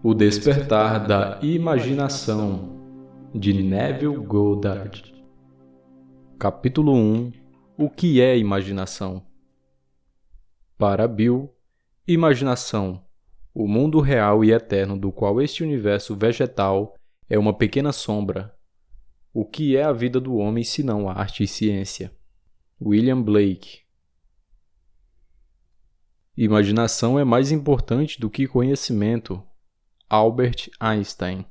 O Despertar da Imaginação, de Neville Goddard. Capítulo 1. O que é imaginação? Para Bill, imaginação, o mundo real e eterno do qual este universo vegetal é uma pequena sombra. O que é a vida do homem senão arte e ciência? William Blake. Imaginação é mais importante do que conhecimento. Albert Einstein.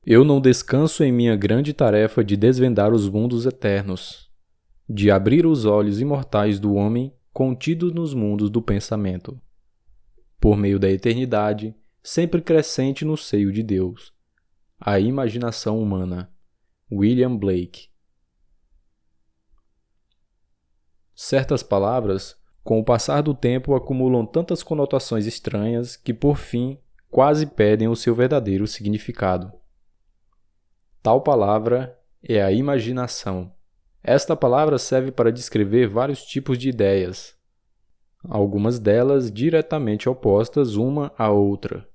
Eu não descanso em minha grande tarefa de desvendar os mundos eternos, de abrir os olhos imortais do homem contidos nos mundos do pensamento, por meio da eternidade, sempre crescente no seio de Deus. A imaginação humana. William Blake. Certas palavras, com o passar do tempo, acumulam tantas conotações estranhas que, por fim, quase perdem o seu verdadeiro significado. Tal palavra é a imaginação. Esta palavra serve para descrever vários tipos de ideias, algumas delas diretamente opostas uma à outra.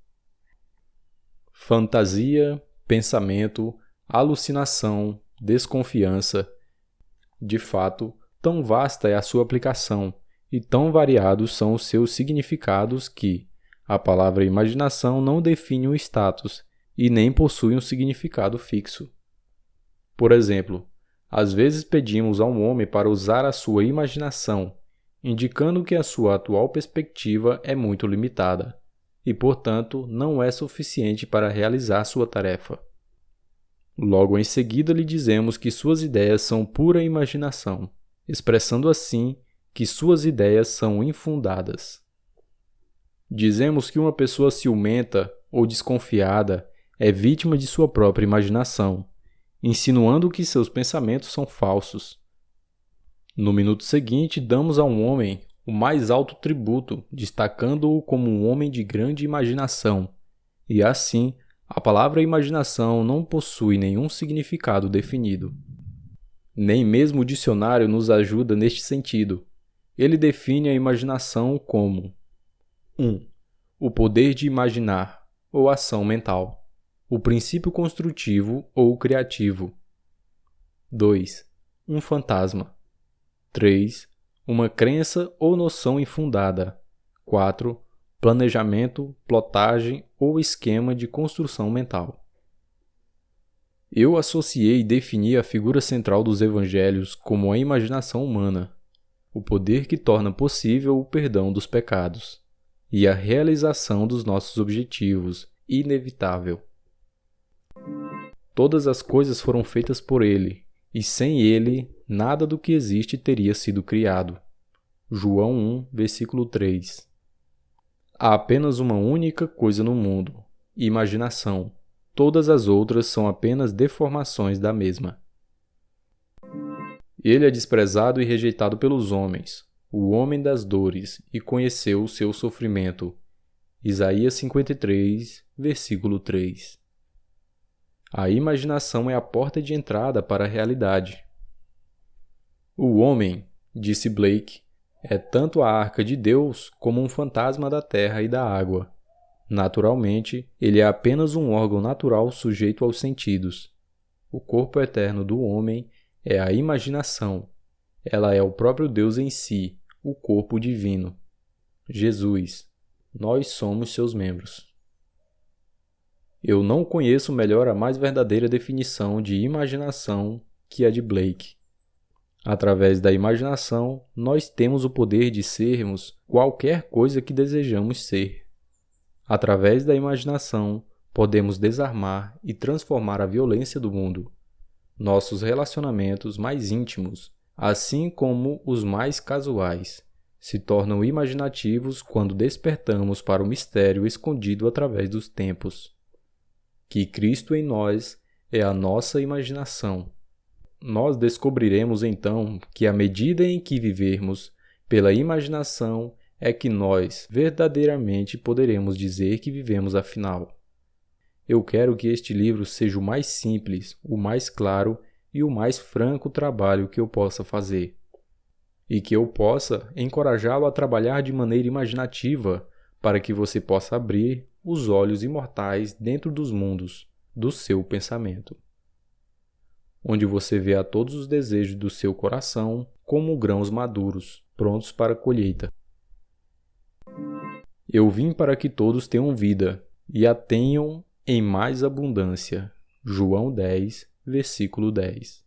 Fantasia, pensamento, alucinação, desconfiança. De fato, tão vasta é a sua aplicação e tão variados são os seus significados que a palavra imaginação não define um status e nem possui um significado fixo. Por exemplo, às vezes pedimos a um homem para usar a sua imaginação, indicando que a sua atual perspectiva é muito limitada e, portanto, não é suficiente para realizar sua tarefa. Logo em seguida lhe dizemos que suas ideias são pura imaginação, expressando assim que suas ideias são infundadas. Dizemos que uma pessoa ciumenta ou desconfiada é vítima de sua própria imaginação, insinuando que seus pensamentos são falsos. No minuto seguinte, damos a um homem o mais alto tributo, destacando-o como um homem de grande imaginação, e assim, a palavra imaginação não possui nenhum significado definido. Nem mesmo o dicionário nos ajuda neste sentido. Ele define a imaginação como 1. O poder de imaginar, ou ação mental. O princípio construtivo ou criativo. 2. Um fantasma. 3. Uma crença ou noção infundada. 4. Planejamento, plotagem ou esquema de construção mental. Eu associei e defini a figura central dos evangelhos como a imaginação humana, o poder que torna possível o perdão dos pecados e a realização dos nossos objetivos, inevitável. Todas as coisas foram feitas por ele, e sem ele, nada do que existe teria sido criado. João 1, versículo 3. Há apenas uma única coisa no mundo: imaginação. Todas as outras são apenas deformações da mesma. Ele é desprezado e rejeitado pelos homens, o homem das dores, e conheceu o seu sofrimento. Isaías 53, versículo 3. A imaginação é a porta de entrada para a realidade. O homem, disse Blake, é tanto a arca de Deus como um fantasma da terra e da água. Naturalmente, ele é apenas um órgão natural sujeito aos sentidos. O corpo eterno do homem é a imaginação. Ela é o próprio Deus em si, o corpo divino. Jesus. Nós somos seus membros. Eu não conheço melhor a mais verdadeira definição de imaginação que a de Blake. Através da imaginação, nós temos o poder de sermos qualquer coisa que desejamos ser. Através da imaginação, podemos desarmar e transformar a violência do mundo. Nossos relacionamentos mais íntimos, assim como os mais casuais, se tornam imaginativos quando despertamos para o mistério escondido através dos tempos. Que Cristo em nós é a nossa imaginação. Nós descobriremos então que à medida em que vivermos pela imaginação é que nós verdadeiramente poderemos dizer que vivemos afinal. Eu quero que este livro seja o mais simples, o mais claro e o mais franco trabalho que eu possa fazer. E que eu possa encorajá-lo a trabalhar de maneira imaginativa para que você possa abrir os olhos imortais dentro dos mundos do seu pensamento, onde você vê a todos os desejos do seu coração como grãos maduros, prontos para a colheita. Eu vim para que todos tenham vida e a tenham em mais abundância. João 10, versículo 10.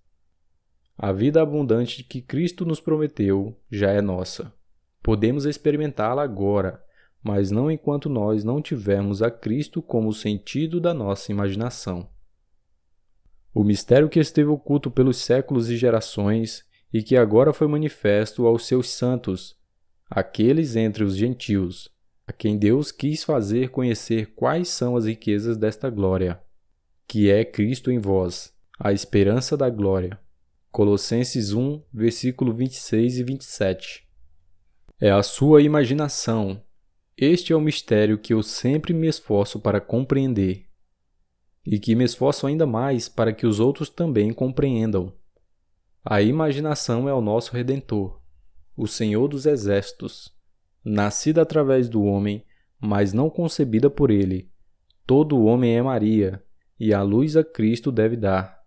A vida abundante que Cristo nos prometeu já é nossa. Podemos experimentá-la agora, mas não enquanto nós não tivermos a Cristo como sentido da nossa imaginação. O mistério que esteve oculto pelos séculos e gerações e que agora foi manifesto aos seus santos, aqueles entre os gentios, a quem Deus quis fazer conhecer quais são as riquezas desta glória, que é Cristo em vós, a esperança da glória. Colossenses 1, versículo 26 e 27. É a sua imaginação. Este é o mistério que eu sempre me esforço para compreender, e que me esforço ainda mais para que os outros também compreendam. A imaginação é o nosso Redentor, o Senhor dos Exércitos, nascida através do homem, mas não concebida por ele. Todo homem é Maria, e a luz a Cristo deve dar.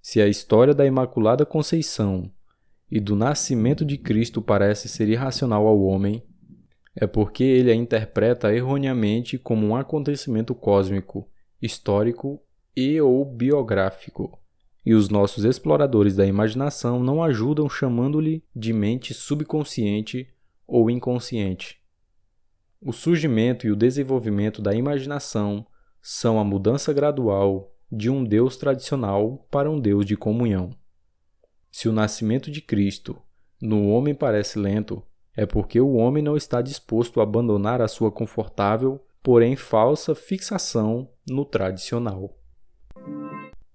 Se a história da Imaculada Conceição e do nascimento de Cristo parece ser irracional ao homem, é porque ele a interpreta erroneamente como um acontecimento cósmico, histórico e/ou biográfico. E os nossos exploradores da imaginação não ajudam chamando-lhe de mente subconsciente ou inconsciente. O surgimento e o desenvolvimento da imaginação são a mudança gradual de um Deus tradicional para um Deus de comunhão. Se o nascimento de Cristo no homem parece lento, é porque o homem não está disposto a abandonar a sua confortável, porém falsa fixação no tradicional.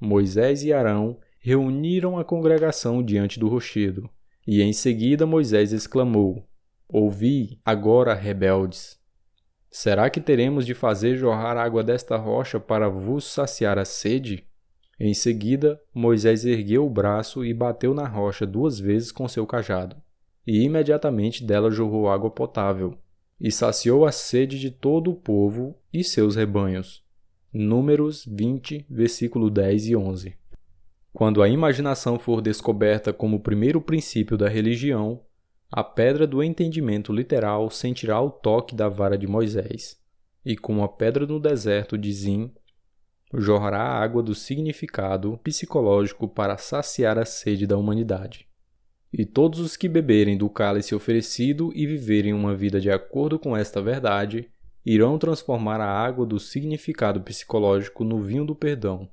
Moisés e Arão reuniram a congregação diante do rochedo, e em seguida Moisés exclamou: Ouvi agora, rebeldes. Será que teremos de fazer jorrar água desta rocha para vos saciar a sede? Em seguida, Moisés ergueu o braço e bateu na rocha 2 vezes com seu cajado, e imediatamente dela jorrou água potável, e saciou a sede de todo o povo e seus rebanhos. Números 20, versículo 10 e 11. Quando a imaginação for descoberta como o primeiro princípio da religião, a pedra do entendimento literal sentirá o toque da vara de Moisés, e como a pedra no deserto de Zin, jorrará a água do significado psicológico para saciar a sede da humanidade. E todos os que beberem do cálice oferecido e viverem uma vida de acordo com esta verdade, irão transformar a água do significado psicológico no vinho do perdão.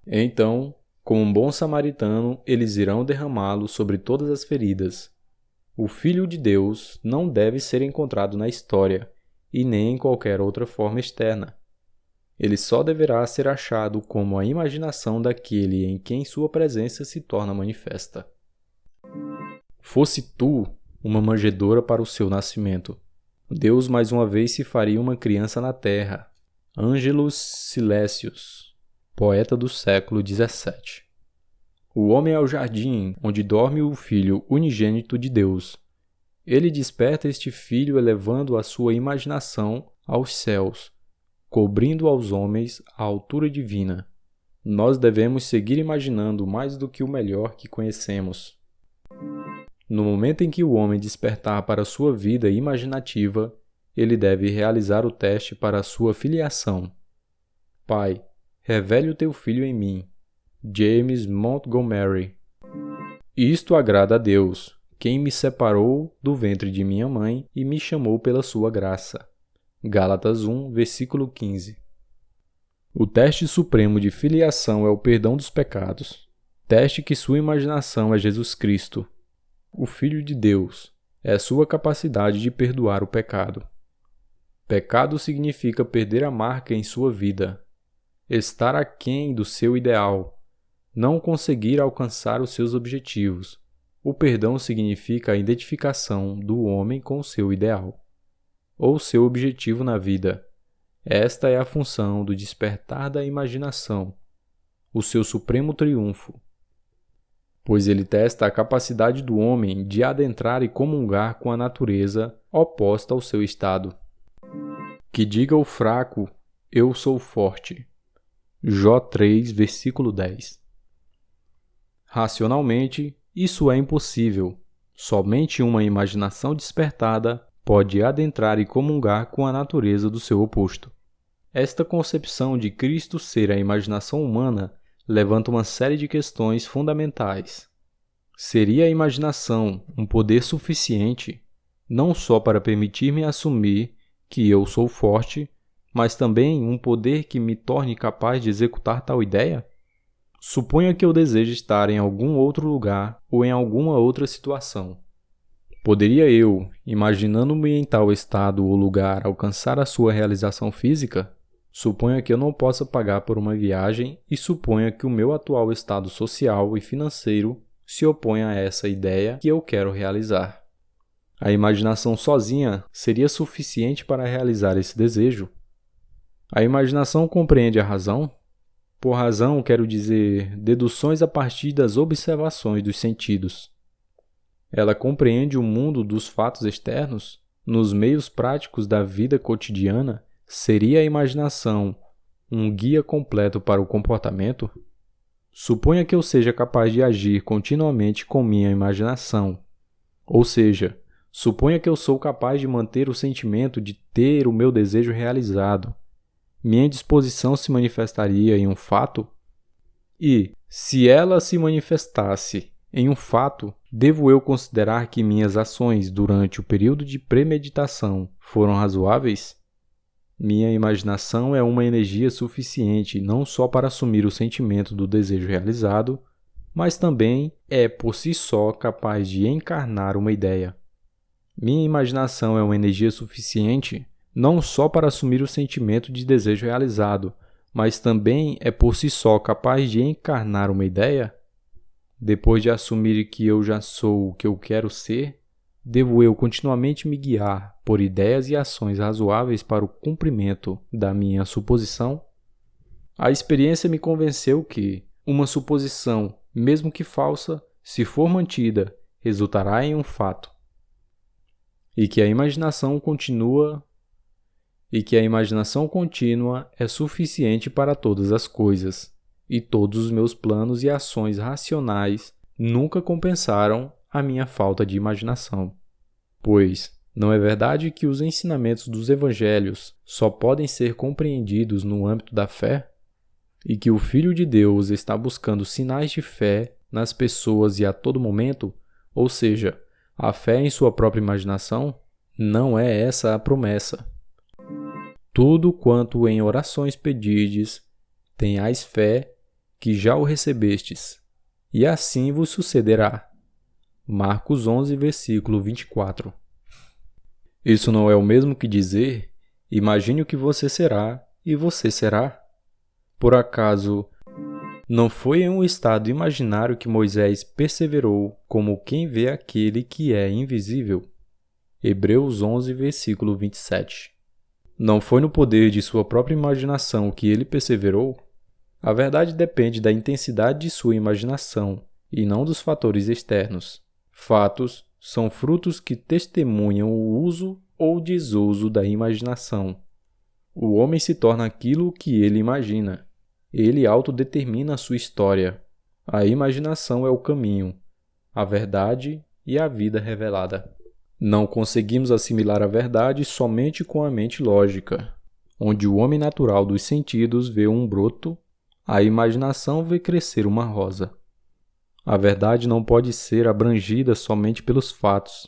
Então, como um bom samaritano, eles irão derramá-lo sobre todas as feridas. O Filho de Deus não deve ser encontrado na história, e nem em qualquer outra forma externa. Ele só deverá ser achado como a imaginação daquele em quem sua presença se torna manifesta. Fosse tu uma manjedoura para o seu nascimento, Deus mais uma vez se faria uma criança na terra. Ângelus Silesius, poeta do século XVII. O homem é o jardim onde dorme o Filho unigênito de Deus. Ele desperta este Filho elevando a sua imaginação aos céus, cobrindo aos homens a altura divina. Nós devemos seguir imaginando mais do que o melhor que conhecemos. No momento em que o homem despertar para a sua vida imaginativa, ele deve realizar o teste para a sua filiação. Pai, revele o teu Filho em mim. James Montgomery. Isto agrada a Deus, quem me separou do ventre de minha mãe e me chamou pela sua graça. Gálatas 1, versículo 15. O teste supremo de filiação é o perdão dos pecados. Teste que sua imaginação é Jesus Cristo, o Filho de Deus, é sua capacidade de perdoar o pecado. Pecado significa perder a marca em sua vida, estar aquém do seu ideal, não conseguir alcançar os seus objetivos. O perdão significa a identificação do homem com o seu ideal, ou seu objetivo na vida. Esta é a função do despertar da imaginação, o seu supremo triunfo, pois ele testa a capacidade do homem de adentrar e comungar com a natureza oposta ao seu estado. Que diga o fraco, eu sou forte. Jó 3, versículo 10. Racionalmente, isso é impossível. Somente uma imaginação despertada pode adentrar e comungar com a natureza do seu oposto. Esta concepção de Cristo ser a imaginação humana levanta uma série de questões fundamentais. Seria a imaginação um poder suficiente, não só para permitir-me assumir que eu sou forte, mas também um poder que me torne capaz de executar tal ideia? Suponha que eu deseje estar em algum outro lugar ou em alguma outra situação. Poderia eu, imaginando-me em tal estado ou lugar, alcançar a sua realização física? Suponha que eu não possa pagar por uma viagem e suponha que o meu atual estado social e financeiro se opõe a essa ideia que eu quero realizar. A imaginação sozinha seria suficiente para realizar esse desejo? A imaginação compreende a razão? Por razão, quero dizer deduções a partir das observações dos sentidos. Ela compreende o mundo dos fatos externos? Nos meios práticos da vida cotidiana, seria a imaginação um guia completo para o comportamento? Suponha que eu seja capaz de agir continuamente com minha imaginação. Ou seja, suponha que eu sou capaz de manter o sentimento de ter o meu desejo realizado. Minha disposição se manifestaria em um fato? E, se ela se manifestasse em um fato, devo eu considerar que minhas ações durante o período de premeditação foram razoáveis? Minha imaginação é uma energia suficiente não só para assumir o sentimento do desejo realizado, mas também é por si só capaz de encarnar uma ideia. Minha imaginação é uma energia suficiente não só para assumir o sentimento de desejo realizado, mas também é por si só capaz de encarnar uma ideia? Depois de assumir que eu já sou o que eu quero ser, devo eu continuamente me guiar por ideias e ações razoáveis para o cumprimento da minha suposição? A experiência me convenceu que uma suposição, mesmo que falsa, se for mantida, resultará em um fato. E que a imaginação contínua é suficiente para todas as coisas, e todos os meus planos e ações racionais nunca compensaram a minha falta de imaginação. Pois, não é verdade que os ensinamentos dos evangelhos só podem ser compreendidos no âmbito da fé? E que o Filho de Deus está buscando sinais de fé nas pessoas e a todo momento, ou seja, a fé em sua própria imaginação? Não é essa a promessa. Tudo quanto em orações pedirdes, tenhais fé que já o recebestes, e assim vos sucederá. Marcos 11, versículo 24. Isso não é o mesmo que dizer, imagine o que você será, e você será? Por acaso, não foi em um estado imaginário que Moisés perseverou como quem vê aquele que é invisível? Hebreus 11, versículo 27. Não foi no poder de sua própria imaginação que ele perseverou? A verdade depende da intensidade de sua imaginação e não dos fatores externos. Fatos são frutos que testemunham o uso ou desuso da imaginação. O homem se torna aquilo que ele imagina. Ele autodetermina a sua história. A imaginação é o caminho, a verdade e a vida revelada. Não conseguimos assimilar a verdade somente com a mente lógica. Onde o homem natural dos sentidos vê um broto, a imaginação vê crescer uma rosa. A verdade não pode ser abrangida somente pelos fatos.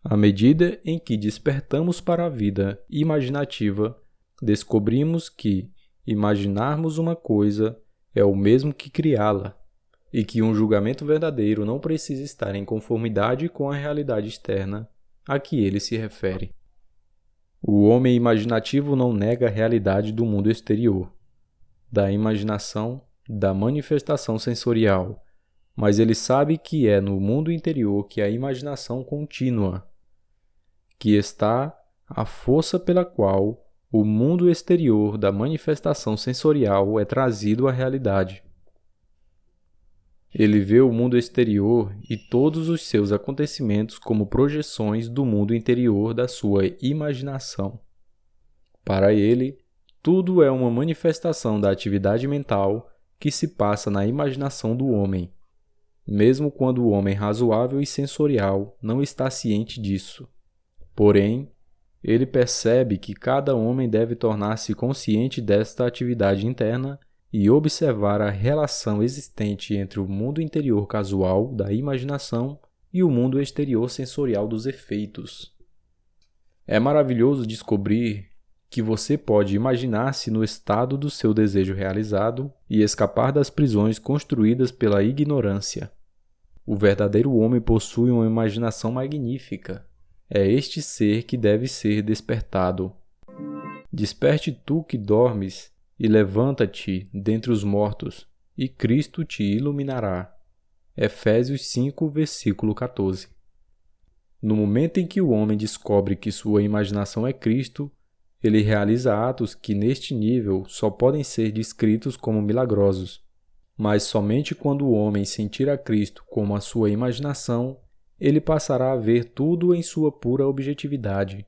À medida em que despertamos para a vida imaginativa, descobrimos que imaginarmos uma coisa é o mesmo que criá-la, e que um julgamento verdadeiro não precisa estar em conformidade com a realidade externa a que ele se refere. O homem imaginativo não nega a realidade do mundo exterior, da imaginação, da manifestação sensorial, mas ele sabe que é no mundo interior que a imaginação contínua, que está a força pela qual o mundo exterior da manifestação sensorial é trazido à realidade. Ele vê o mundo exterior e todos os seus acontecimentos como projeções do mundo interior da sua imaginação. Para ele, tudo é uma manifestação da atividade mental que se passa na imaginação do homem, mesmo quando o homem razoável e sensorial não está ciente disso. Porém, ele percebe que cada homem deve tornar-se consciente desta atividade interna e observar a relação existente entre o mundo interior casual da imaginação e o mundo exterior sensorial dos efeitos. É maravilhoso descobrir que você pode imaginar-se no estado do seu desejo realizado e escapar das prisões construídas pela ignorância. O verdadeiro homem possui uma imaginação magnífica. É este ser que deve ser despertado. Desperte tu que dormes e levanta-te dentre os mortos, e Cristo te iluminará. Efésios 5, versículo 14. No momento em que o homem descobre que sua imaginação é Cristo, ele realiza atos que neste nível só podem ser descritos como milagrosos. Mas somente quando o homem sentir a Cristo como a sua imaginação, ele passará a ver tudo em sua pura objetividade,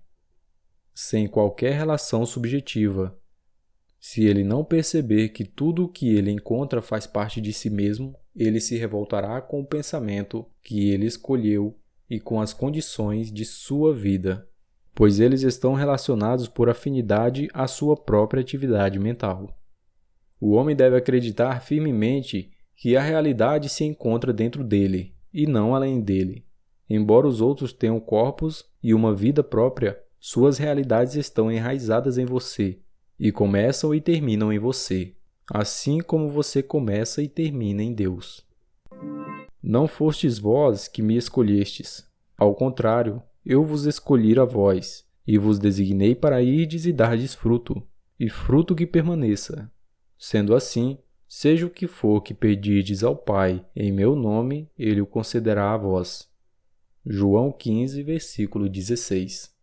sem qualquer relação subjetiva. Se ele não perceber que tudo o que ele encontra faz parte de si mesmo, ele se revoltará com o pensamento que ele escolheu e com as condições de sua vida, pois eles estão relacionados por afinidade à sua própria atividade mental. O homem deve acreditar firmemente que a realidade se encontra dentro dele, e não além dele. Embora os outros tenham corpos e uma vida própria, suas realidades estão enraizadas em você, e começam e terminam em você, assim como você começa e termina em Deus. Não fostes vós que me escolhestes. Ao contrário, eu vos escolhi a vós, e vos designei para irdes e dardes fruto, e fruto que permaneça. Sendo assim, seja o que for que pedirdes ao Pai em meu nome, ele o concederá a vós. João 15, versículo 16.